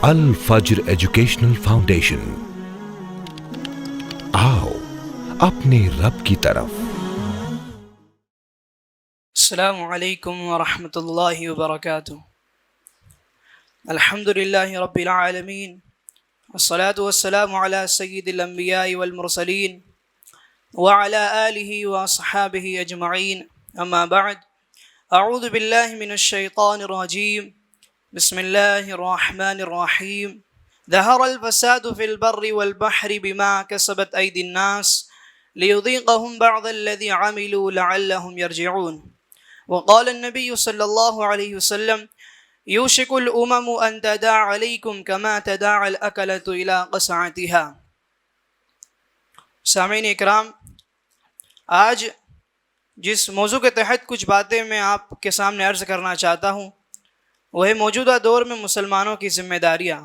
الفجر educational foundation, آؤ اپنے رب کی طرف۔ السلام علیکم ورحمۃ اللہ وبرکاتہ۔ الحمد للہ رب العالمین، والصلاة والسلام علی سید الانبیاء والمرسلین وعلی آلہ واصحابہ اجمعین، اما بعد، اعوذ باللہ من الشیطان الرجیم، بسم اللہ الرحمن الرحیم۔ ظہر الفساد فی البر والبحر بما کسبت ایدی الناس لیذیقہم بعض الذی عملوا لعلہم یرجعون۔ وقال النبی صلی اللہ علیہ وسلم یوشک الامم ان تداع علیکم کما تداع الاکلۃ الی قصعتها۔ سامعین اکرام، آج جس موضوع کے تحت کچھ باتیں میں آپ کے سامنے عرض کرنا چاہتا ہوں وہ ہے موجودہ دور میں مسلمانوں کی ذمہ داریاں۔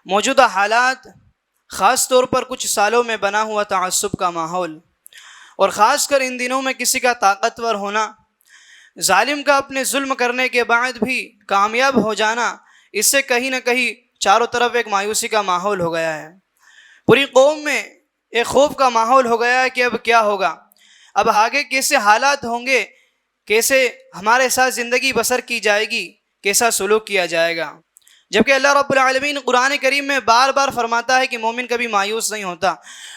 موجودہ حالات، خاص طور پر کچھ سالوں میں بنا ہوا تعصب کا ماحول، اور خاص کر ان دنوں میں کسی کا طاقتور ہونا، ظالم کا اپنے ظلم کرنے کے بعد بھی کامیاب ہو جانا، اس سے کہیں نہ کہیں چاروں طرف ایک مایوسی کا ماحول ہو گیا ہے۔ پوری قوم میں ایک خوف کا ماحول ہو گیا ہے کہ اب کیا ہوگا، اب آگے کیسے حالات ہوں گے، کیسے ہمارے ساتھ زندگی بسر کی جائے گی، کیسا سلوک کیا جائے گا۔ جبکہ اللہ رب العالمین قرآن کریم میں بار بار فرماتا ہے کہ مومن کبھی مایوس نہیں ہوتا،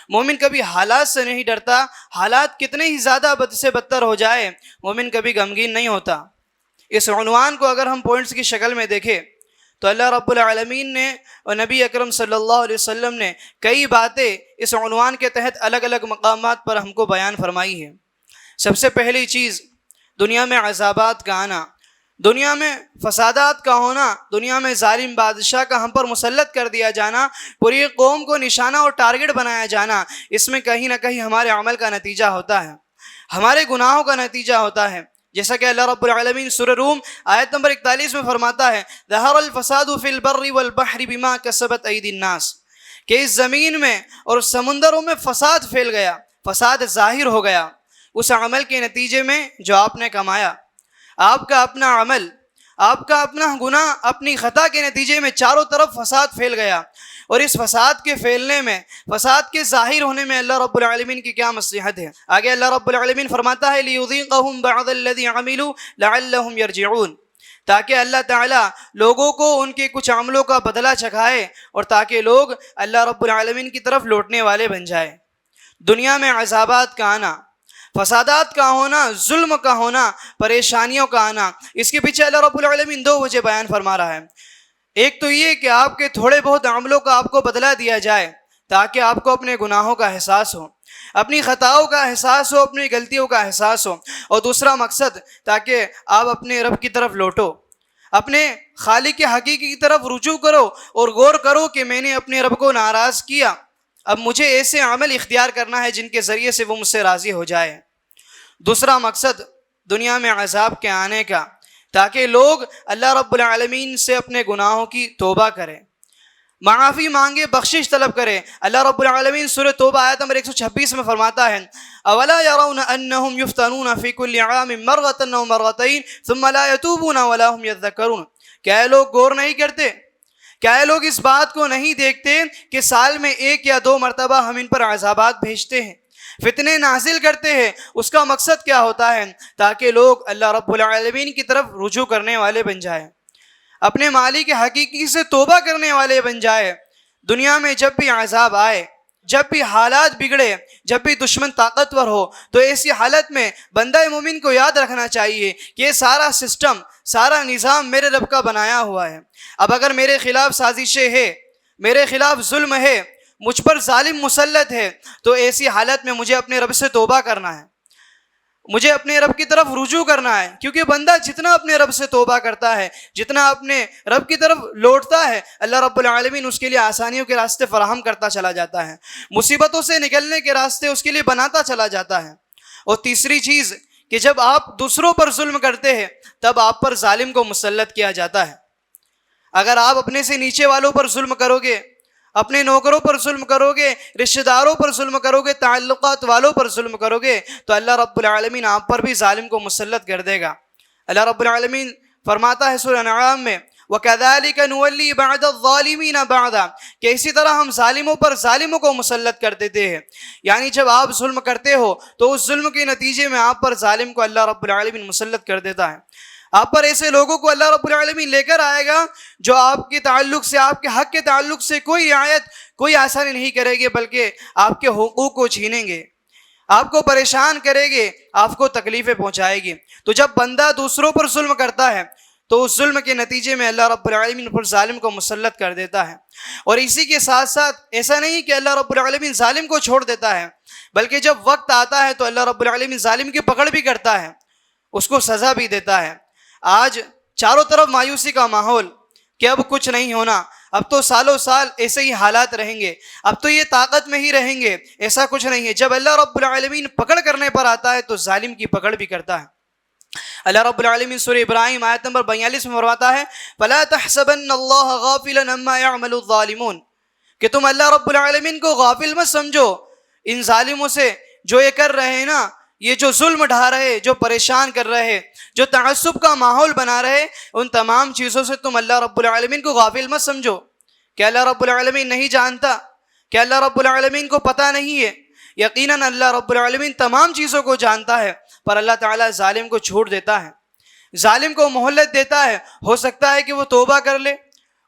مومن کبھی حالات سے نہیں ڈرتا، حالات کتنے ہی زیادہ بد سے بدتر ہو جائے، مومن کبھی غمگین نہیں ہوتا۔ اس عنوان کو اگر ہم پوائنٹس کی شکل میں دیکھیں تو اللہ رب العالمین نے اور نبی اکرم صلی اللہ علیہ وسلم نے کئی باتیں اس عنوان کے تحت الگ الگ مقامات پر ہم کو بیان فرمائی ہیں۔ سب سے پہلی چیز، دنیا میں عذابات کا آنا، دنیا میں فسادات کا ہونا، دنیا میں ظالم بادشاہ کا ہم پر مسلط کر دیا جانا، پوری قوم کو نشانہ اور ٹارگٹ بنایا جانا، اس میں کہیں نہ کہیں ہمارے عمل کا نتیجہ ہوتا ہے، ہمارے گناہوں کا نتیجہ ہوتا ہے۔ جیسا کہ اللہ رب العالمین سورہ روم آیت نمبر 41 میں فرماتا ہے، ظہر الفساد فی البر والبحر بما کسبت ایدی الناس، کہ اس زمین میں اور سمندروں میں فساد پھیل گیا، فساد ظاہر ہو گیا اس عمل کے نتیجے میں جو آپ نے کمایا۔ آپ کا اپنا عمل، آپ کا اپنا گناہ، اپنی خطا کے نتیجے میں چاروں طرف فساد پھیل گیا، اور اس فساد کے پھیلنے میں، فساد کے ظاہر ہونے میں اللہ رب العالمین کی کیا مصلحت ہے۔ آگے اللہ رب العالمین فرماتا ہے لیذیقہم بعض الذی عملوا لعلہم یرجعون، تاکہ اللہ تعالیٰ لوگوں کو ان کے کچھ عملوں کا بدلہ چکھائے اور تاکہ لوگ اللہ رب العالمین کی طرف لوٹنے والے بن جائے۔ دنیا میں عذابات کا آنا، فسادات کا ہونا، ظلم کا ہونا، پریشانیوں کا آنا، اس کے پیچھے اللہ رب العالمین دو وجہ بیان فرما رہا ہے۔ ایک تو یہ کہ آپ کے تھوڑے بہت عملوں کا آپ کو بدلہ دیا جائے تاکہ آپ کو اپنے گناہوں کا احساس ہو، اپنی خطاؤں کا احساس ہو، اپنی غلطیوں کا احساس ہو، اور دوسرا مقصد تاکہ آپ اپنے رب کی طرف لوٹو، اپنے خالق حقیقی کی طرف رجوع کرو اور غور کرو کہ میں نے اپنے رب کو ناراض کیا، اب مجھے ایسے عمل اختیار کرنا ہے جن کے ذریعے سے وہ مجھ سے راضی ہو جائے۔ دوسرا مقصد دنیا میں عذاب کے آنے کا، تاکہ لوگ اللہ رب العالمین سے اپنے گناہوں کی توبہ کریں، معافی مانگے، بخشش طلب کرے۔ اللہ رب العالمین سورہ توبہ آیت نمبر 126 میں فرماتا ہے، اولا يرون انہم یفتنون فی کل عام مرۃ او مرتین ثم لا یتوبون ولا هم یذکرون۔ کیا یہ لوگ غور نہیں کرتے؟ کیا یہ لوگ اس بات کو نہیں دیکھتے کہ سال میں ایک یا دو مرتبہ ہم ان پر عذابات بھیجتے ہیں، فتنے نازل کرتے ہیں؟ اس کا مقصد کیا ہوتا ہے؟ تاکہ لوگ اللہ رب العالمین کی طرف رجوع کرنے والے بن جائیں، اپنے مالک حقیقی سے توبہ کرنے والے بن جائے۔ دنیا میں جب بھی عذاب آئے، جب بھی حالات بگڑے، جب بھی دشمن طاقتور ہو، تو ایسی حالت میں بندہ مومن کو یاد رکھنا چاہیے کہ یہ سارا سسٹم، سارا نظام میرے رب کا بنایا ہوا ہے۔ اب اگر میرے خلاف سازشیں ہے، میرے خلاف ظلم ہے، مجھ پر ظالم مسلط ہے، تو ایسی حالت میں مجھے اپنے رب سے توبہ کرنا ہے، مجھے اپنے رب کی طرف رجوع کرنا ہے، کیونکہ بندہ جتنا اپنے رب سے توبہ کرتا ہے، جتنا اپنے رب کی طرف لوٹتا ہے، اللہ رب العالمین اس کے لیے آسانیوں کے راستے فراہم کرتا چلا جاتا ہے، مصیبتوں سے نکلنے کے راستے اس کے لیے بناتا چلا جاتا ہے۔ اور تیسری چیز کہ جب آپ دوسروں پر ظلم کرتے ہیں تب آپ پر ظالم کو مسلط کیا جاتا ہے۔ اگر آپ اپنے سے نیچے والوں پر ظلم کرو گے، اپنے نوکروں پر ظلم کرو گے، رشتہ داروں پر ظلم کرو گے، تعلقات والوں پر ظلم کرو گے، تو اللہ رب العالمین آپ پر بھی ظالم کو مسلط کر دے گا۔ اللہ رب العالمین فرماتا ہے سورہ انعام میں، وَكَذَلِكَ نُوَلِّي بَعْدَ الظَّالِمِينَ بَعْدًا کہ اسی طرح ہم ظالموں پر ظالموں کو مسلط کر دیتے ہیں. یعنی جب آپ ظلم کرتے ہو تو اس ظلم کے نتیجے میں آپ پر ظالم کو اللہ رب العالمین مسلط کر دیتا ہے. آپ پر ایسے لوگوں کو اللہ رب العالمین لے کر آئے گا جو آپ کے تعلق سے، آپ کے حق کے تعلق سے کوئی رعایت، کوئی آسانی نہیں کرے گے، بلکہ آپ کے حقوق کو چھینیں گے، آپ کو پریشان کرے گے، آپ کو تکلیفیں پہنچائے گی. تو جب بندہ دوسروں پر ظلم کرتا ہے تو اس ظلم کے نتیجے میں اللہ رب العالمین پر ظالم کو مسلط کر دیتا ہے. اور اسی کے ساتھ ساتھ ایسا نہیں کہ اللہ رب العالمین ظالم کو چھوڑ دیتا ہے، بلکہ جب وقت آتا ہے تو اللہ رب العالمین ظالم کی پکڑ بھی کرتا ہے، اس کو سزا بھی دیتا ہے. آج چاروں طرف مایوسی کا ماحول کہ اب کچھ نہیں ہونا، اب تو سالوں سال ایسے ہی حالات رہیں گے، اب تو یہ طاقت میں ہی رہیں گے. ایسا کچھ نہیں ہے. جب اللہ رب العالمین پکڑ کرنے پر آتا ہے تو ظالم کی پکڑ بھی کرتا ہے. اللہ رب العالمین سورہ ابراہیم آیت نمبر 42 میں فرماتا ہے فَلَا تَحْسَبَنَّ اللَّهَ غَافِلًا عَمَّا يَعْمَلُ الظَّالِمُونَ کہ تم اللہ رب العالمین کو غافل مت سمجھو ان ظالموں سے جو یہ کر رہے ہیں نا، یہ جو ظلم ڈھا رہے، جو پریشان کر رہے، جو تعصب کا ماحول بنا رہے، ان تمام چیزوں سے تم اللہ رب العالمین کو غافل مت سمجھو. کہ اللہ رب العالمین نہیں جانتا؟ کہ اللہ رب العالمین کو پتہ نہیں ہے؟ یقیناً اللہ رب العالمین تمام چیزوں کو جانتا ہے، پر اللہ تعالیٰ ظالم کو چھوڑ دیتا ہے، ظالم کو مہلت دیتا ہے. ہو سکتا ہے کہ وہ توبہ کر لے،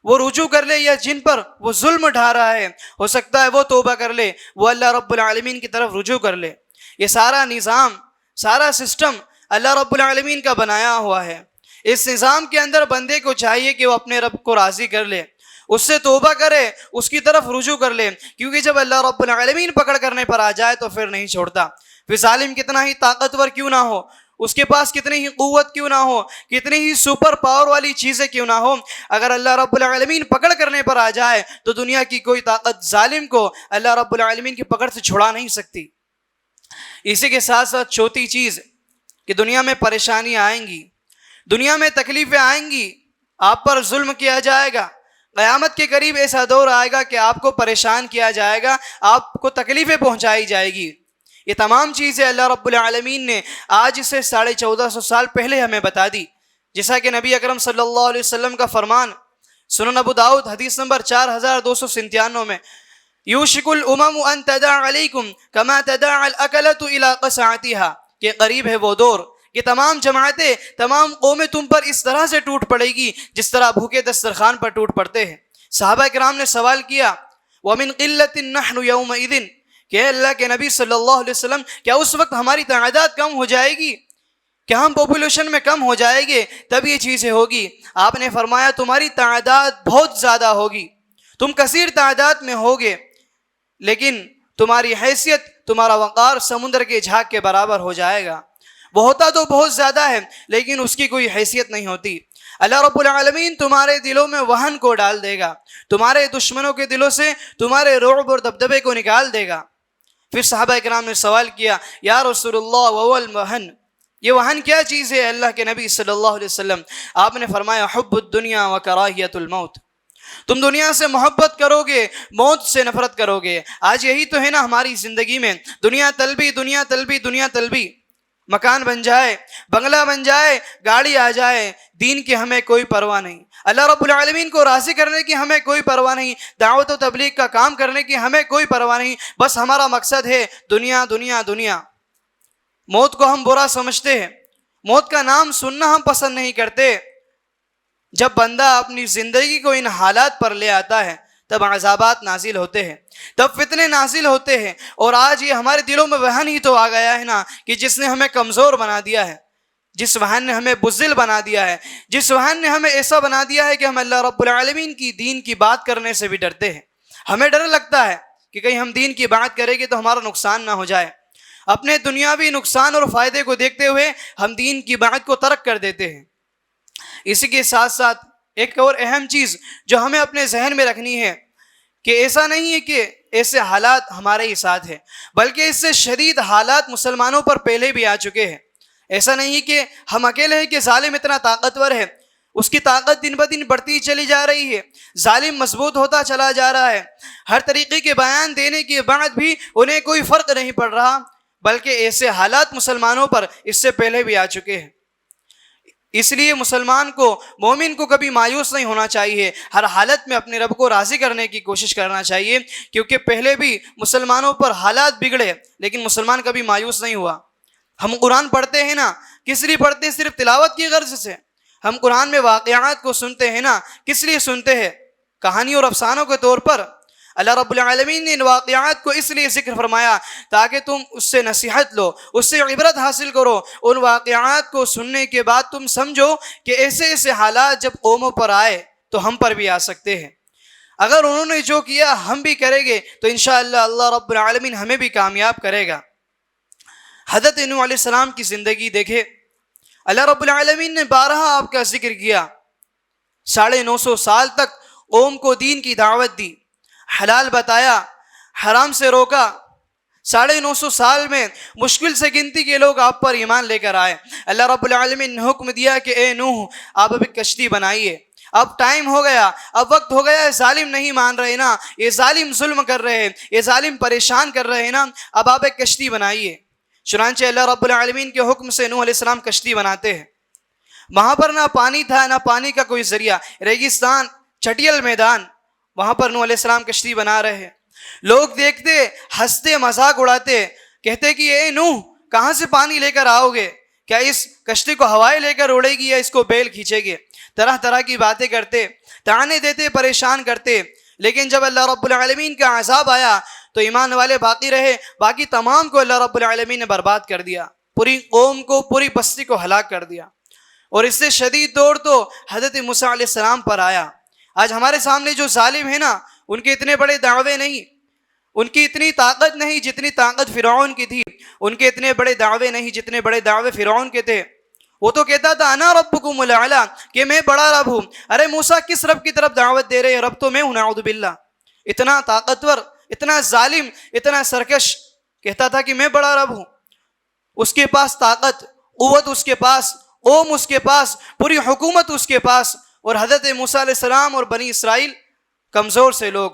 وہ رجوع کر لے، یا جن پر وہ ظلم ڈھا رہا ہے ہو سکتا ہے وہ توبہ کر لے، وہ اللہ رب العالمین کی طرف رجوع کر لے. یہ سارا نظام، سارا سسٹم اللہ رب العالمین کا بنایا ہوا ہے. اس نظام کے اندر بندے کو چاہیے کہ وہ اپنے رب کو راضی کر لے، اس سے توبہ کرے، اس کی طرف رجوع کر لے، کیونکہ جب اللہ رب العالمین پکڑ کرنے پر آ جائے تو پھر نہیں چھوڑتا. پھر ظالم کتنا ہی طاقتور کیوں نہ ہو، اس کے پاس کتنی ہی قوت کیوں نہ ہو، کتنی ہی سپر پاور والی چیزیں کیوں نہ ہو، اگر اللہ رب العالمین پکڑ کرنے پر آ جائے تو دنیا کی کوئی طاقت ظالم کو اللہ رب العالمین کی پکڑ سے چھڑا نہیں سکتی. اسی کے ساتھ ساتھ چوتھی چیز کہ دنیا میں پریشانیاں آئیں گی، دنیا میں تکلیفیں آئیں گی، آپ پر ظلم کیا جائے گا. قیامت کے قریب ایسا دور آئے گا کہ آپ کو پریشان کیا جائے گا، آپ کو تکلیفیں پہنچائی جائے گی. یہ تمام چیزیں اللہ رب العالمین نے آج سے 1450 سال پہلے ہمیں بتا دی. جیسا کہ نبی اکرم صلی اللہ علیہ وسلم کا فرمان سنن ابو داؤد حدیث نمبر 4297 میں یوشک الامم ان تداع علیکم کما تداع الاکلۃ الی قصعتها کہ قریب ہے وہ دور کہ تمام جماعتیں، تمام قومیں تم پر اس طرح سے ٹوٹ پڑے گی جس طرح بھوکے دسترخوان پر ٹوٹ پڑتے ہیں. صحابہ کرام نے سوال کیا وَمِن قِلَّةٍ نَحْنُ يَوْمَئِذٍ کہ اللہ کے نبی صلی اللہ علیہ وسلم کیا اس وقت ہماری تعداد کم ہو جائے گی، کہ ہم پاپولیشن میں کم ہو جائے گے تب یہ چیزیں ہوگی؟ آپ نے فرمایا تمہاری تعداد بہت زیادہ ہوگی، تم کثیر تعداد میں ہوگے، لیکن تمہاری حیثیت، تمہارا وقار سمندر کے جھاگ کے برابر ہو جائے گا. وہ ہوتا تو بہت زیادہ ہے لیکن اس کی کوئی حیثیت نہیں ہوتی. اللہ رب العالمین تمہارے دلوں میں وہن کو ڈال دے گا، تمہارے دشمنوں کے دلوں سے تمہارے رعب اور دبدبے کو نکال دے گا. پھر صحابہ کرام نے سوال کیا یا رسول اللہ وهو الوہن، یہ وہن کیا چیز ہے اللہ کے نبی صلی اللہ علیہ وسلم؟ آپ نے فرمایا حب الدنیا وکراہیت الموت، تم دنیا سے محبت کرو گے، موت سے نفرت کرو گے. آج یہی تو ہے نا ہماری زندگی میں، دنیا طلبی دنیا طلبی دنیا طلبی. مکان بن جائے، بنگلہ بن جائے، گاڑی آ جائے، دین کی ہمیں کوئی پرواہ نہیں، اللہ رب العالمین کو راضی کرنے کی ہمیں کوئی پرواہ نہیں، دعوت و تبلیغ کا کام کرنے کی ہمیں کوئی پرواہ نہیں. بس ہمارا مقصد ہے دنیا دنیا دنیا. موت کو ہم برا سمجھتے ہیں، موت کا نام سننا ہم پسند نہیں کرتے. جب بندہ اپنی زندگی کو ان حالات پر لے آتا ہے تب عذابات نازل ہوتے ہیں، تب فتنے نازل ہوتے ہیں. اور آج یہ ہمارے دلوں میں وہن ہی تو آ گیا ہے نا کہ جس نے ہمیں کمزور بنا دیا ہے، جس وہن نے ہمیں بزدل بنا دیا ہے، جس وہن نے ہمیں ایسا بنا دیا ہے کہ ہم اللہ رب العالمین کی دین کی بات کرنے سے بھی ڈرتے ہیں. ہمیں ڈر لگتا ہے کہ کہیں ہم دین کی بات کریں گے تو ہمارا نقصان نہ ہو جائے. اپنے دنیاوی نقصان اور فائدے کو دیکھتے ہوئے ہم دین کی بات کو ترک کر دیتے ہیں. اسی کے ساتھ ساتھ ایک اور اہم چیز جو ہمیں اپنے ذہن میں رکھنی ہے کہ ایسا نہیں ہے کہ ایسے حالات ہمارے ہی ساتھ ہیں، بلکہ اس سے شدید حالات مسلمانوں پر پہلے بھی آ چکے ہیں. ایسا نہیں کہ ہم اکیلے ہیں کہ ظالم اتنا طاقتور ہے، اس کی طاقت دن بدن بڑھتی چلی جا رہی ہے، ظالم مضبوط ہوتا چلا جا رہا ہے. ہر طریقے کے بیان دینے کے بعد بھی انہیں کوئی فرق نہیں پڑ رہا، بلکہ ایسے حالات مسلمانوں پر اس سے پہلے بھی آ چکے ہیں. اس لیے مسلمان کو مومن کو کبھی مایوس نہیں ہونا چاہیے، ہر حالت میں اپنے رب کو راضی کرنے کی کوشش کرنا چاہیے، کیونکہ پہلے بھی مسلمانوں پر حالات بگڑے لیکن مسلمان کبھی مایوس نہیں ہوا۔ ہم قرآن پڑھتے ہیں نا، کس لیے پڑھتے ہیں؟ صرف تلاوت کی غرض سے۔ ہم قرآن میں واقعات کو سنتے ہیں نا، کس لیے سنتے ہیں؟ کہانی اور افسانوں کے طور پر۔ اللہ رب العالمین نے ان واقعات کو اس لیے ذکر فرمایا تاکہ تم اس سے نصیحت لو، اس سے عبرت حاصل کرو۔ ان واقعات کو سننے کے بعد تم سمجھو کہ ایسے ایسے حالات جب قوموں پر آئے تو ہم پر بھی آ سکتے ہیں۔ اگر انہوں نے جو کیا ہم بھی کریں گے تو انشاءاللہ اللہ رب العالمین ہمیں بھی کامیاب کرے گا۔ حضرت نوح علیہ السلام کی زندگی دیکھے، اللہ رب العالمین نے بارہا آپ کا ذکر کیا، 950 سال تک قوم کو دین کی دعوت دی، حلال بتایا، حرام سے روکا۔ 950 سال میں مشکل سے گنتی کے لوگ آپ پر ایمان لے کر آئے۔ اللہ رب العالمین نے حکم دیا کہ اے نوح آپ اب ایک کشتی بنائیے، اب ٹائم ہو گیا، اب وقت ہو گیا، ظالم نہیں مان رہے نا، یہ ظالم ظلم کر رہے ہیں، یہ ظالم پریشان کر رہے ہیں نا، اب آپ ایک کشتی بنائیے۔ چنانچہ اللہ رب العالمین کے حکم سے نوح علیہ السلام کشتی بناتے ہیں۔ وہاں پر نہ پانی تھا، نہ پانی کا کوئی ذریعہ، ریگستان، چٹیل میدان، وہاں پر نوح علیہ السلام کشتی بنا رہے ہیں۔ لوگ دیکھتے، ہنستے، مذاق اڑاتے، کہتے کہ اے نوح کہاں سے پانی لے کر آؤ گے؟ کیا اس کشتی کو ہوائیں لے کر اڑے گی یا اس کو بیل کھینچے گے؟ طرح طرح کی باتیں کرتے، طعنے دیتے، پریشان کرتے۔ لیکن جب اللہ رب العالمین کا عذاب آیا تو ایمان والے باقی رہے، باقی تمام کو اللہ رب العالمین نے برباد کر دیا، پوری قوم کو، پوری بستی کو ہلاک کر دیا۔ اور اس سے شدید دور تو حضرت موسیٰ علیہ السلام پر آیا۔ آج ہمارے سامنے جو ظالم ہیں نا، ان کے اتنے بڑے دعوے نہیں، ان کی اتنی طاقت نہیں جتنی طاقت فرعون کی تھی، ان کے اتنے بڑے دعوے نہیں جتنے بڑے دعوے فرعون کے تھے۔ وہ تو کہتا تھا انا ربکم الاعلی، کہ میں بڑا رب ہوں۔ ارے موسیٰ کس رب کی طرف دعوت دے رہے ہیں؟ رب تو میں ہوں، نعوذ باللہ۔ اتنا طاقتور، اتنا ظالم، اتنا سرکش، کہتا تھا کہ میں بڑا رب ہوں۔ اس کے پاس طاقت، قوت اس کے پاس، قوم اس کے پاس، پوری حکومت اس کے پاس، اور حضرت موسیٰ علیہ السلام اور بنی اسرائیل کمزور سے لوگ۔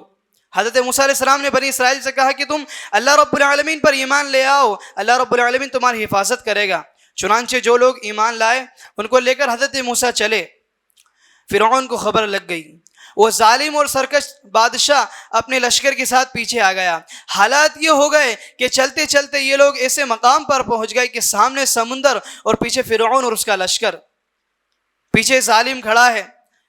حضرت موسیٰ علیہ السلام نے بنی اسرائیل سے کہا کہ تم اللہ رب العالمین پر ایمان لے آؤ، اللہ رب العالمین تمہاری حفاظت کرے گا۔ چنانچہ جو لوگ ایمان لائے ان کو لے کر حضرت موسیٰ چلے۔ فرعون کو خبر لگ گئی، وہ ظالم اور سرکش بادشاہ اپنے لشکر کے ساتھ پیچھے آ گیا۔ حالات یہ ہو گئے کہ چلتے چلتے یہ لوگ ایسے مقام پر پہنچ گئے کہ سامنے سمندر اور پیچھے فرعون اور اس کا لشکر، پیچھے ظالم کھڑا ہے،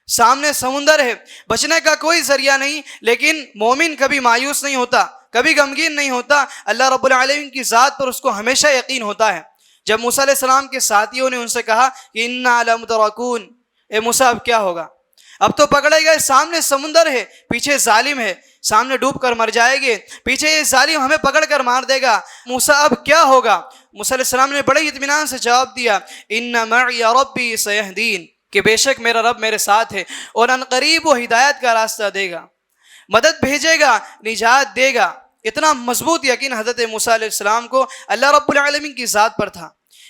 سامنے سمندر ہے، بچنے کا کوئی ذریعہ نہیں۔ لیکن مومن کبھی مایوس نہیں ہوتا، کبھی غمگین نہیں ہوتا، اللہ رب العالمین کی ذات پر اس کو ہمیشہ یقین ہوتا ہے۔ جب موسیٰ علیہ السلام کے ساتھیوں نے ان سے کہا کہ انا لمدرکون، اے موسیٰ اب کیا ہوگا؟ اب تو پکڑے گئے، سامنے سمندر ہے، پیچھے ظالم ہے، سامنے ڈوب کر مر جائے گے، پیچھے یہ ظالم ہمیں پکڑ کر مار دے گا، موسیٰ اب کیا ہوگا؟ موسیٰ علیہ السلام نے بڑے اطمینان سے جواب دیا ان معی ربی سیہدین، کہ بے شک میرا رب میرے ساتھ ہے اور ان قریب وہ ہدایت کا راستہ دے گا، مدد بھیجے گا، نجات دے گا۔ اتنا مضبوط یقین حضرت موسیٰ علیہ السلام کو اللہ رب العالمین کی ذات پر تھا۔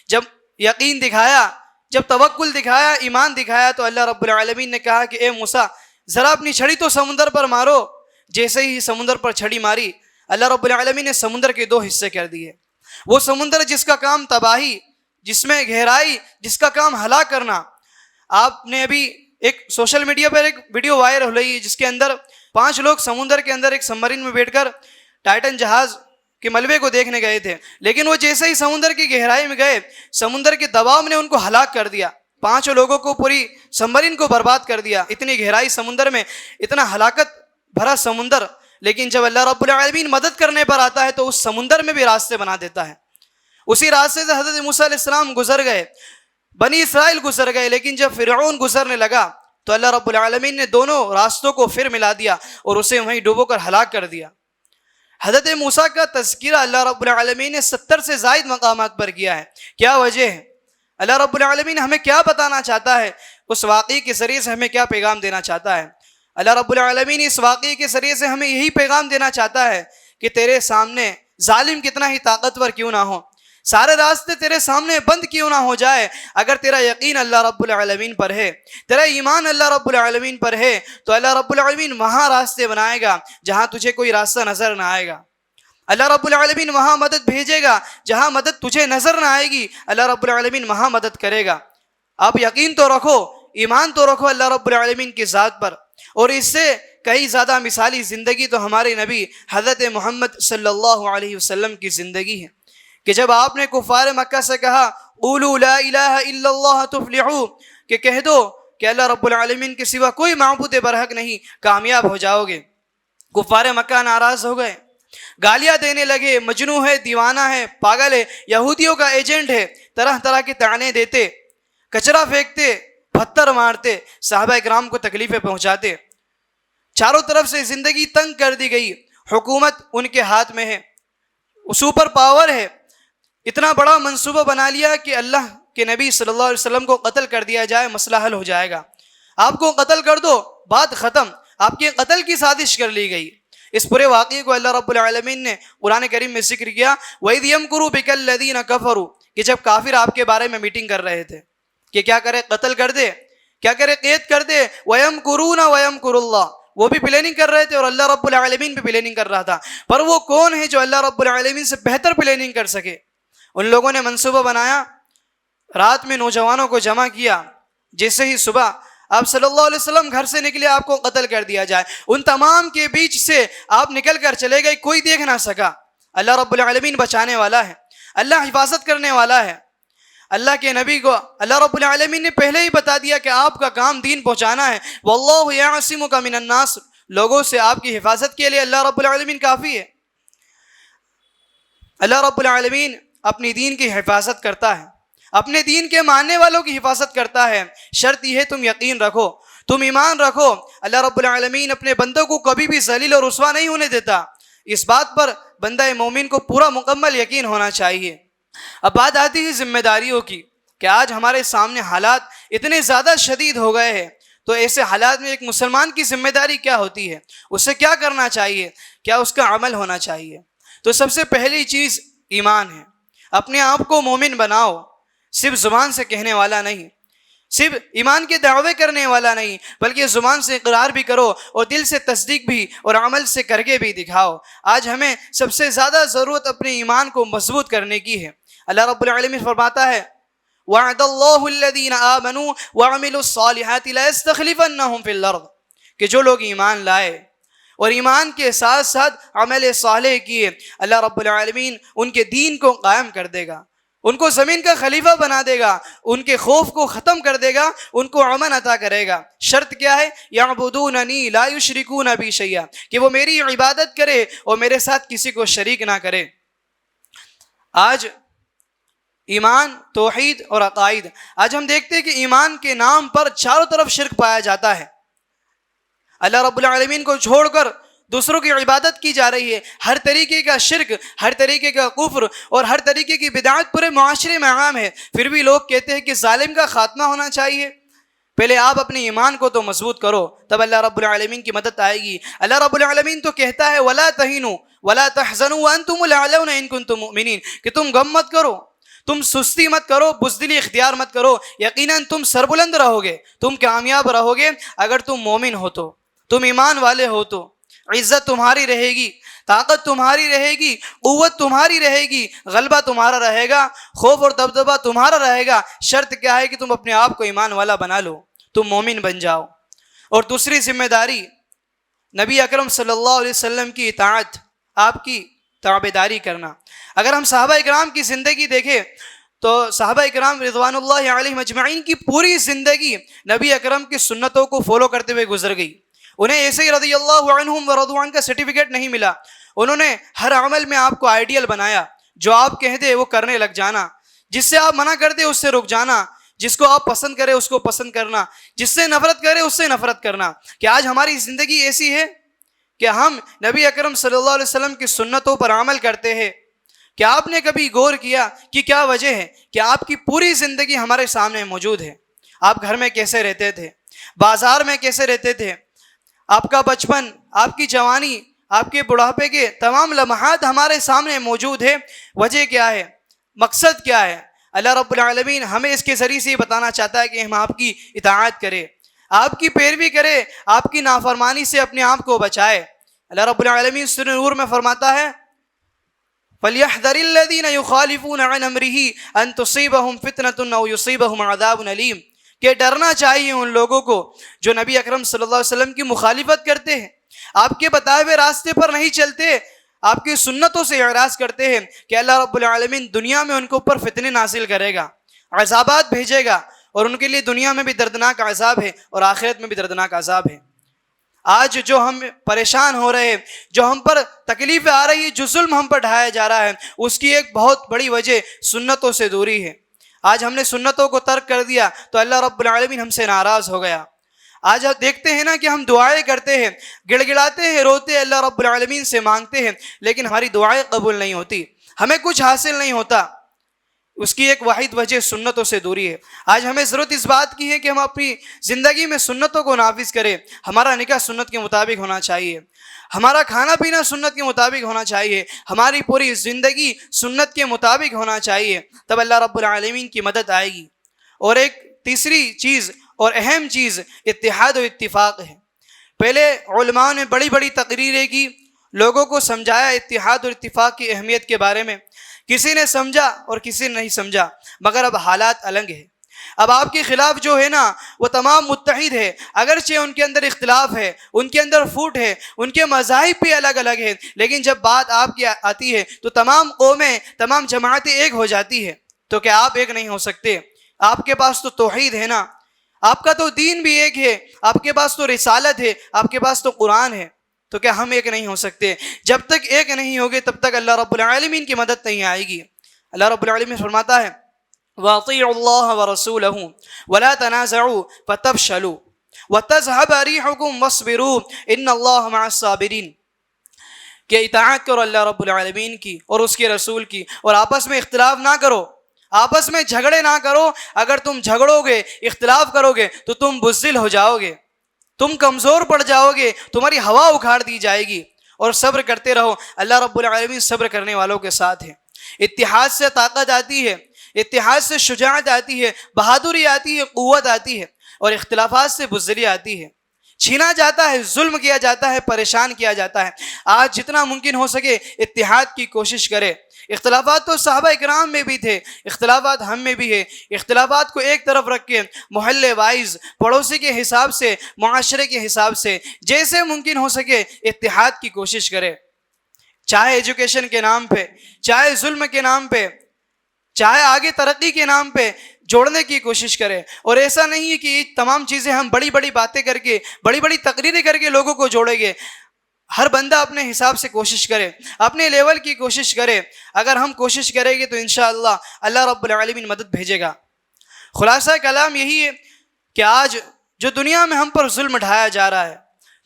جب یقین دکھایا، جب توکل دکھایا، ایمان دکھایا، تو اللہ رب العالمین نے کہا کہ اے موسیٰ ذرا اپنی چھڑی تو سمندر پر مارو۔ جیسے ہی سمندر پر چھڑی ماری، اللہ رب العالمین نے سمندر کے 2 حصے کر دیے۔ وہ سمندر جس کا کام تباہی، جس میں گہرائی، جس کا کام ہلاک کرنا۔ آپ نے ابھی ایک سوشل میڈیا پر ایک ویڈیو وائرل ہو رہی ہے جس کے اندر 5 لوگ سمندر کے اندر ایک سبمرین میں بیٹھ کر ٹائٹن جہاز کے ملبے کو دیکھنے گئے تھے، لیکن وہ جیسے ہی سمندر کی گہرائی میں گئے، سمندر کے دباؤ نے ان کو ہلاک کر دیا، 5 لوگوں کو، پوری سبمرین کو برباد کر دیا۔ اتنی گہرائی سمندر میں، اتنا ہلاکت بھرا سمندر، لیکن جب اللہ رب العالمین مدد کرنے پر آتا ہے تو اس سمندر میں بھی راستے بنا دیتا ہے۔ اسی راستے سے حضرت موسیٰ علیہ السلام گزر گئے، بنی اسرائیل گزر گئے، لیکن جب فرعون گزرنے لگا تو اللہ رب العالمین نے دونوں راستوں کو پھر ملا دیا اور اسے وہیں ڈوبو کر ہلاک کر دیا۔ حضرت موسیٰ کا تذکرہ اللہ رب العالمین نے 70 سے زائد مقامات پر کیا ہے۔ کیا وجہ ہے؟ اللہ رب العالمین ہمیں کیا بتانا چاہتا ہے؟ اس واقعے کے ذریعے سے ہمیں کیا پیغام دینا چاہتا ہے؟ اللہ رب العالمین اس واقعے کے ذریعے سے ہمیں یہی پیغام دینا چاہتا ہے کہ تیرے سامنے ظالم کتنا ہی طاقتور کیوں نہ ہو، سارے راستے تیرے سامنے بند کیوں نہ ہو جائے، اگر تیرا یقین اللہ رب العالمین پر ہے، تیرا ایمان اللہ رب العالمین پر ہے، تو اللہ رب العالمین وہاں راستے بنائے گا جہاں تجھے کوئی راستہ نظر نہ آئے گا۔ اللہ رب العالمین وہاں مدد بھیجے گا جہاں مدد تجھے نظر نہ آئے گی، اللہ رب العالمین وہاں مدد کرے گا۔ آپ یقین تو رکھو، ایمان تو رکھو اللہ رب العالمین کی ذات پر. اور اس سے کئی زیادہ مثالی زندگی تو ہمارے نبی حضرت محمد صلی اللہ علیہ وسلم کی زندگی ہے کہ جب آپ نے کفار مکہ سے کہا قولوا لا الہ الا اللہ تفلحوا، کہ کہہ دو کہ اللہ رب العالمین کے سوا کوئی معبود برحق نہیں، کامیاب ہو جاؤ گے. کفار مکہ ناراض ہو گئے، گالیاں دینے لگے، مجنون ہے، دیوانہ ہے، پاگل ہے، یہودیوں کا ایجنٹ ہے، طرح طرح کے طعنے دیتے، کچرا پھینکتے، پتھر مارتے، صحابہ کرام کو تکلیفیں پہنچاتے. چاروں طرف سے زندگی تنگ کر دی گئی، حکومت ان کے ہاتھ میں ہے، سپر پاور ہے. اتنا بڑا منصوبہ بنا لیا کہ اللہ کے نبی صلی اللہ علیہ وسلم کو قتل کر دیا جائے، مسئلہ حل ہو جائے گا. آپ کو قتل کر دو، بات ختم. آپ کے قتل کی سازش کر لی گئی. اس پورے واقعے کو اللہ رب العالمین نے قرآن کریم میں ذکر کیا وَإِذْ يَمْكُرُ بِكَ الَّذِينَ كَفَرُوا، کہ جب کافر آپ کے بارے میں میٹنگ کر رہے تھے کہ کیا کرے، قتل کر دے، کیا کرے، قید کر دے. وَيَمْكُرُونَ وَيَمْكُرُ اللَّهُ، وہ بھی پلاننگ کر رہے تھے اور اللہ رب العالمین بھی پلاننگ کر رہا تھا. پر وہ کون ہے جو اللہ رب العالمین سے بہتر پلاننگ کر سکے؟ ان لوگوں نے منصوبہ بنایا، رات میں نوجوانوں کو جمع کیا، جیسے ہی صبح آپ صلی اللہ علیہ وسلم گھر سے نکلے آپ کو قتل کر دیا جائے. ان تمام کے بیچ سے آپ نکل کر چلے گئے، کوئی دیکھ نہ سکا. اللہ رب العالمین بچانے والا ہے، اللہ حفاظت کرنے والا ہے. اللہ کے نبی کو اللہ رب العالمین نے پہلے ہی بتا دیا کہ آپ کا کام دین پہنچانا ہے. واللہ یعصمک من الناس، لوگوں سے آپ کی حفاظت کے لیے اللہ رب العالمین کافی ہے. اللہ رب العالمین اپنی دین کی حفاظت کرتا ہے، اپنے دین کے ماننے والوں کی حفاظت کرتا ہے. شرط یہ ہے تم یقین رکھو، تم ایمان رکھو. اللہ رب العالمین اپنے بندوں کو کبھی بھی ذلیل اور رسوا نہیں ہونے دیتا. اس بات پر بندہ مومن کو پورا مکمل یقین ہونا چاہیے. اب بات آتی ہے ذمہ داریوں کی کہ آج ہمارے سامنے حالات اتنے زیادہ شدید ہو گئے ہیں، تو ایسے حالات میں ایک مسلمان کی ذمہ داری کیا ہوتی ہے، اسے کیا کرنا چاہیے، کیا اس کا عمل ہونا چاہیے؟ تو سب سے پہلی چیز ایمان ہے. اپنے آپ کو مومن بناؤ، صرف زبان سے کہنے والا نہیں، صرف ایمان کے دعوے کرنے والا نہیں، بلکہ زبان سے اقرار بھی کرو اور دل سے تصدیق بھی اور عمل سے کر کے بھی دکھاؤ. آج ہمیں سب سے زیادہ ضرورت اپنے ایمان کو مضبوط کرنے کی ہے. اللہ رب العالمین فرماتا ہے وَعَدَ اللَّهُ الَّذِينَ آمَنُوا وَعَمِلُوا الصَّالِحَاتِ لَيَسْتَخْلِفَنَّهُمْ فِي الْأَرْضِ، کہ جو لوگ ایمان لائے اور ایمان کے ساتھ ساتھ عمل صالح کیے، اللہ رب العالمین ان کے دین کو قائم کر دے گا، ان کو زمین کا خلیفہ بنا دے گا، ان کے خوف کو ختم کر دے گا، ان کو امن عطا کرے گا. شرط کیا ہے؟ یعبدوننی لا یشرکون بی شیئا، کہ وہ میری عبادت کرے اور میرے ساتھ کسی کو شریک نہ کرے. آج ایمان، توحید اور عقائد، آج ہم دیکھتے ہیں کہ ایمان کے نام پر چاروں طرف شرک پایا جاتا ہے. اللہ رب العالمین کو چھوڑ کر دوسروں کی عبادت کی جا رہی ہے. ہر طریقے کا شرک، ہر طریقے کا کفر اور ہر طریقے کی بدعت پورے معاشرے میں عام ہے. پھر بھی لوگ کہتے ہیں کہ ظالم کا خاتمہ ہونا چاہیے. پہلے آپ اپنے ایمان کو تو مضبوط کرو، تب اللہ رب العالمین کی مدد آئے گی. اللہ رب العالمین تو کہتا ہے وَلَا تَهِنُوا وَلَا تَحْزَنُوا وَأَنْتُمُ الْأَعْلَوْنَ إِن كُنتُم مُؤْمِنِينَ، کہ تم غم مت کرو، تم سستی مت کرو، بزدلی اختیار مت کرو. یقیناً تم سربلند رہو گے، تم کامیاب رہو گے اگر تم مومن ہو تو، تم ایمان والے ہو تو. عزت تمہاری رہے گی، طاقت تمہاری رہے گی، قوت تمہاری رہے گی، غلبہ تمہارا رہے گا، خوف اور دبدبہ تمہارا رہے گا. شرط کیا ہے کہ تم اپنے آپ کو ایمان والا بنا لو، تم مومن بن جاؤ. اور دوسری ذمہ داری نبی اکرم صلی اللہ علیہ وسلم کی اطاعت، آپ کی تابعداری کرنا. اگر ہم صحابہ اکرام کی زندگی دیکھیں تو صحابہ اکرام رضوان اللہ علیہم اجمعین کی پوری زندگی نبی اکرم کی سنتوں کو فالو کرتے ہوئے گزر گئی. انہیں ایسے ہی رضی اللہ عنہم ورضوا عنہ کا سرٹیفکیٹ نہیں ملا. انہوں نے ہر عمل میں آپ کو آئیڈیل بنایا. جو آپ کہہ دے وہ کرنے لگ جانا، جس سے آپ منع کر دے اس سے رک جانا، جس کو آپ پسند کرے اس کو پسند کرنا، جس سے نفرت کرے اس سے نفرت کرنا. کہ آج ہماری زندگی ایسی ہے کہ ہم نبی اکرم صلی اللہ علیہ وسلم کی سنتوں پر عمل کرتے ہیں. کیا آپ نے کبھی غور کیا کہ کیا وجہ ہے کہ آپ کی پوری زندگی ہمارے سامنے موجود ہے؟ آپ گھر میں کیسے رہتے تھے، بازار میں کیسے رہتے تھے، آپ کا بچپن، آپ کی جوانی، آپ کے بڑھاپے کے تمام لمحات ہمارے سامنے موجود ہے. وجہ کیا ہے، مقصد کیا ہے؟ اللہ رب العالمین ہمیں اس کے ذریعے سے بتانا چاہتا ہے کہ ہم آپ کی اطاعت کریں، آپ کی پیروی کریں، آپ کی نافرمانی سے اپنے آپ کو بچائے. اللہ رب العالمین سورہ نور میں فرماتا ہے فَلْيَحْذَرِ الَّذِينَ يُخَالِفُونَ عَنْ أَمْرِهِ أَن تُصِيبَهُمْ فِتْنَةٌ أَوْ يُصِيبَهُمْ عَذَابٌ أَلِيمٌ، کہ ڈرنا چاہیے ان لوگوں کو جو نبی اکرم صلی اللہ علیہ وسلم کی مخالفت کرتے ہیں، آپ کے بتائے ہوئے راستے پر نہیں چلتے، آپ کی سنتوں سے اعراض کرتے ہیں، کہ اللہ رب العالمین دنیا میں ان کے اوپر فتنے نازل کرے گا، عذابات بھیجے گا، اور ان کے لیے دنیا میں بھی دردناک عذاب ہے اور آخرت میں بھی دردناک عذاب ہے۔ آج جو ہم پریشان ہو رہے ہیں، جو ہم پر تکلیفیں آ رہی ہے، جو ظلم ہم پر ڈھایا جا رہا ہے، اس کی ایک بہت بڑی وجہ سنتوں سے دوری ہے۔ آج ہم نے سنتوں کو ترک کر دیا تو اللہ رب العالمین ہم سے ناراض ہو گیا۔ آج آپ دیکھتے ہیں نا کہ ہم دعائیں کرتے ہیں، گڑ گڑاتے ہیں، روتے ہیں، اللہ رب العالمین سے مانگتے ہیں، لیکن ہماری دعائیں قبول نہیں ہوتی، ہمیں کچھ حاصل نہیں ہوتا۔ اس کی ایک واحد وجہ سنتوں سے دوری ہے۔ آج ہمیں ضرورت اس بات کی ہے کہ ہم اپنی زندگی میں سنتوں کو نافذ کریں۔ ہمارا نکاح سنت کے مطابق ہونا چاہیے، ہمارا کھانا پینا سنت کے مطابق ہونا چاہیے، ہماری پوری زندگی سنت کے مطابق ہونا چاہیے، تب اللہ رب العالمین کی مدد آئے گی۔ اور ایک تیسری چیز اور اہم چیز اتحاد و اتفاق ہے۔ پہلے علماء نے بڑی بڑی تقریریں کی، لوگوں کو سمجھایا اتحاد اور اتفاق کی اہمیت کے بارے میں، کسی نے سمجھا اور کسی نے نہیں سمجھا، مگر اب حالات الگ ہیں۔ اب آپ کے خلاف جو ہے نا وہ تمام متحد ہے، اگرچہ ان کے اندر اختلاف ہے، ان کے اندر فوٹ ہے، ان کے مذاہب بھی الگ الگ ہیں، لیکن جب بات آپ کی آتی ہے تو تمام قومیں، تمام جماعتیں ایک ہو جاتی ہے۔ تو کیا آپ ایک نہیں ہو سکتے؟ آپ کے پاس تو توحید ہے نا، آپ کا تو دین بھی ایک ہے، آپ کے پاس تو رسالت ہے، آپ کے پاس تو قرآن ہے، تو کیا ہم ایک نہیں ہو سکتے؟ جب تک ایک نہیں ہوگے تب تک اللہ رب العالمین کی مدد نہیں آئے گی۔ اللہ رب العالمین فرماتا ہے وَأَطِيعُوا اللَّهَ وَرَسُولَهُ وَلَا تَنَازَعُوا فَتَفْشَلُوا وَتَذْهَبَ رِيحُكُمْ وَاصْبِرُوا إِنَّ اللَّهَ مَعَ الصَّابِرِينَ، کہ اطاعت کرو اللہ رب العالمین کی اور اس کے رسول کی، اور آپس میں اختلاف نہ کرو، آپس میں جھگڑے نہ کرو۔ اگر تم جھگڑو گے، اختلاف کرو گے تو تم بزدل ہو جاؤ گے، تم کمزور پڑ جاؤ گے، تمہاری ہوا اکھاڑ دی جائے گی۔ اور صبر کرتے رہو، اللہ رب العالمین صبر کرنے والوں کے ساتھ ہے۔ اتحاد سے طاقت آتی ہے، اتحاد سے شجاعت آتی ہے، بہادری آتی ہے، قوت آتی ہے، اور اختلافات سے بزدلی آتی ہے۔ چھینا جاتا ہے، ظلم کیا جاتا ہے، پریشان کیا جاتا ہے۔ آج جتنا ممکن ہو سکے اتحاد کی کوشش کرے۔ اختلافات تو صحابہ اکرام میں بھی تھے، اختلافات ہم میں بھی ہے۔ اختلافات کو ایک طرف رکھ کے محلے وائز، پڑوسی کے حساب سے، معاشرے کے حساب سے جیسے ممکن ہو سکے اتحاد کی کوشش کرے، چاہے ایجوکیشن کے نام پہ، چاہے ظلم کے نام پہ، چاہے آگے ترقی کے نام پہ جوڑنے کی کوشش کرے۔ اور ایسا نہیں ہے کہ تمام چیزیں ہم بڑی بڑی باتیں کر کے، بڑی بڑی تقریریں کر کے لوگوں کو جوڑیں گے۔ ہر بندہ اپنے حساب سے کوشش کرے، اپنے لیول کی کوشش کرے۔ اگر ہم کوشش کریں گے تو انشاءاللہ اللہ رب العالمین مدد بھیجے گا۔ خلاصہ کلام یہی ہے کہ آج جو دنیا میں ہم پر ظلم ڈھایا جا رہا ہے،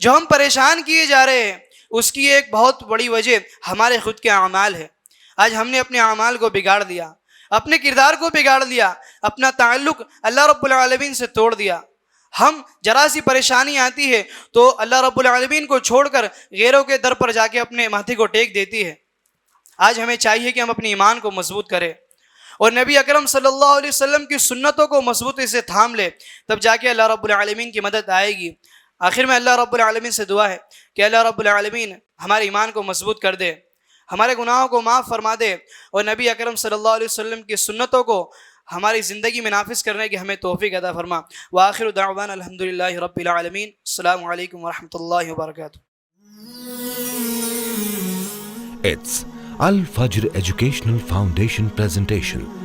جو ہم پریشان کیے جا رہے ہیں، اس کی ایک بہت بڑی وجہ ہمارے خود کے اعمال ہے۔ آج ہم نے اپنے اعمال کو بگاڑ دیا، اپنے کردار کو بگاڑ دیا، اپنا تعلق اللہ رب العالمین سے توڑ دیا۔ ہم ذرا سی پریشانی آتی ہے تو اللہ رب العالمین کو چھوڑ کر غیروں کے در پر جا کے اپنے ماتھے کو ٹیک دیتی ہے۔ آج ہمیں چاہیے کہ ہم اپنے ایمان کو مضبوط کریں اور نبی اکرم صلی اللہ علیہ وسلم کی سنتوں کو مضبوطی سے تھام لے، تب جا کے اللہ رب العالمین کی مدد آئے گی۔ آخر میں اللہ رب العالمین سے دعا ہے کہ اللہ رب العالمین ہمارے ایمان کو مضبوط کر دے، ہمارے گناہوں کو معاف فرما دے، اور نبی اکرم صلی اللہ علیہ وسلم کی سنتوں کو ہماری زندگی میں نافذ کرنے کی ہمیں توفیق عطا فرما۔ وآخر دعوانا الحمدللہ رب العالمین۔ السلام علیکم ورحمۃ اللہ وبرکاتہ۔ It's Al Fajr Educational Foundation presentation.